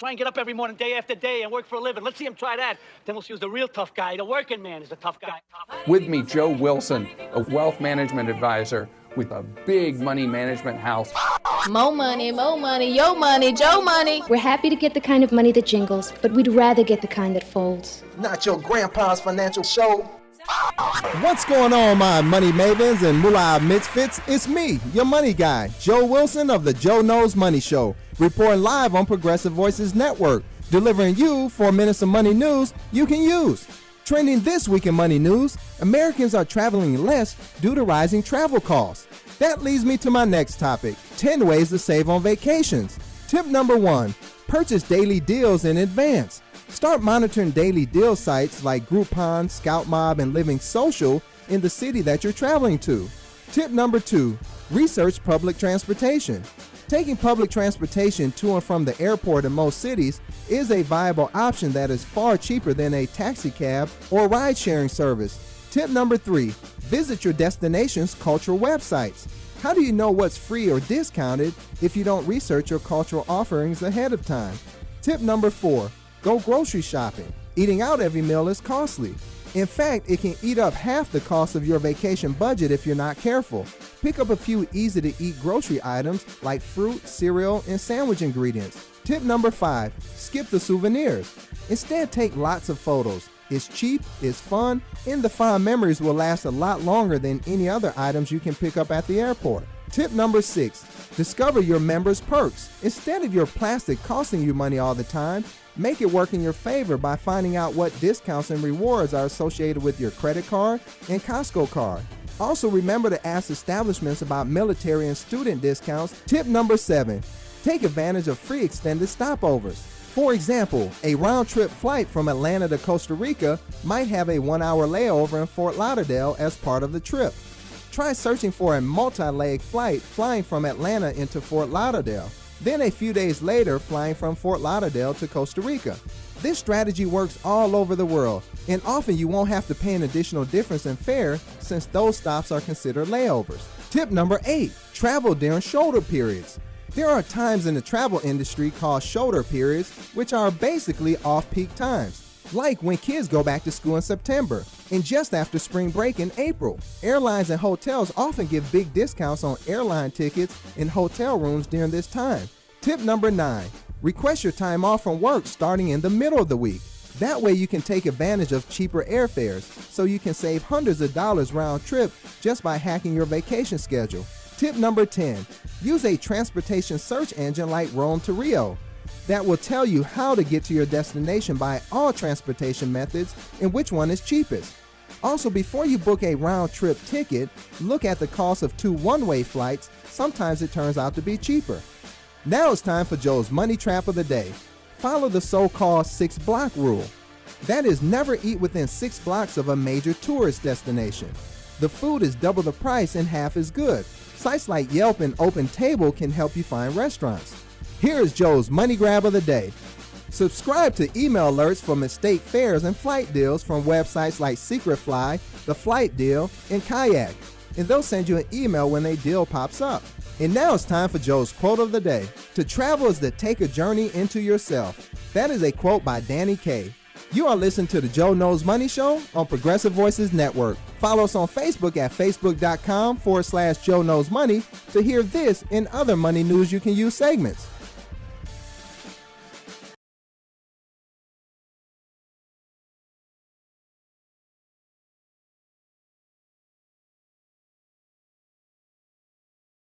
Try and get up every morning, day after day, and work for a living. Let's see him try that. Then we'll see who's the real tough guy. The working man is the tough guy. With me, Joe Wilson, a wealth management advisor with a big money management house. Mo money, yo money, Joe money. We're happy to get the kind of money that jingles, but we'd rather get the kind that folds. Not your grandpa's financial show. What's going on, my money mavens and moolah misfits? It's me, your money guy, Joe Wilson of the Joe Knows Money Show, reporting live on Progressive Voices Network, delivering you 4 minutes of money news you can use. Trending this week in money news, Americans are traveling less due to rising travel costs. That leads me to my next topic, 10 ways to save on vacations. Tip number 1, purchase daily deals in advance. Start monitoring daily deal sites like Groupon, Scout Mob, and Living Social in the city that you're traveling to. Tip number 2, research public transportation. Taking public transportation to and from the airport in most cities is a viable option that is far cheaper than a taxi cab or ride-sharing service. Tip number 3, visit your destination's cultural websites. How do you know what's free or discounted if you don't research your cultural offerings ahead of time? Tip number 4, go grocery shopping. Eating out every meal is costly. In fact, it can eat up half the cost of your vacation budget if you're not careful. Pick up a few easy-to-eat grocery items like fruit, cereal, and sandwich ingredients. Tip number 5, skip the souvenirs. Instead, take lots of photos. It's cheap, it's fun, and the fond memories will last a lot longer than any other items you can pick up at the airport. Tip number 6, discover your members' perks. Instead of your plastic costing you money all the time, make it work in your favor by finding out what discounts and rewards are associated with your credit card and Costco card. Also, remember to ask establishments about military and student discounts. Tip number 7, take advantage of free extended stopovers. For example, a round-trip flight from Atlanta to Costa Rica might have a 1-hour layover in Fort Lauderdale as part of the trip. Try searching for a multi-leg flight flying from Atlanta into Fort Lauderdale, then a few days later flying from Fort Lauderdale to Costa Rica. This strategy works all over the world, and often you won't have to pay an additional difference in fare since those stops are considered layovers. Tip number 8, travel during shoulder periods. There are times in the travel industry called shoulder periods, which are basically off-peak times, like when kids go back to school in September and just after spring break in April. Airlines and hotels often give big discounts on airline tickets and hotel rooms during this time. Tip number 9, request your time off from work starting in the middle of the week. That way you can take advantage of cheaper airfares, so you can save hundreds of dollars round trip just by hacking your vacation schedule. Tip number 10, use a transportation search engine like Rome to Rio that will tell you how to get to your destination by all transportation methods and which one is cheapest. Also, before you book a round-trip ticket, look at the cost of 2 one-way flights. Sometimes it turns out to be cheaper. Now it's time for Joe's Money Trap of the Day. Follow the so-called 6-block rule. That is, never eat within 6 blocks of a major tourist destination. The food is double the price and half as good. Sites like Yelp and OpenTable can help you find restaurants. Here is Joe's Money Grab of the Day. Subscribe to email alerts for mistake fares and flight deals from websites like Secretfly, The Flight Deal, and Kayak, and they'll send you an email when a deal pops up. And now it's time for Joe's Quote of the Day. To travel is to take a journey into yourself. That is a quote by Danny Kaye. You are listening to the Joe Knows Money Show on Progressive Voices Network. Follow us on Facebook at facebook.com/Joe Knows Money to hear this and other money news you can use segments.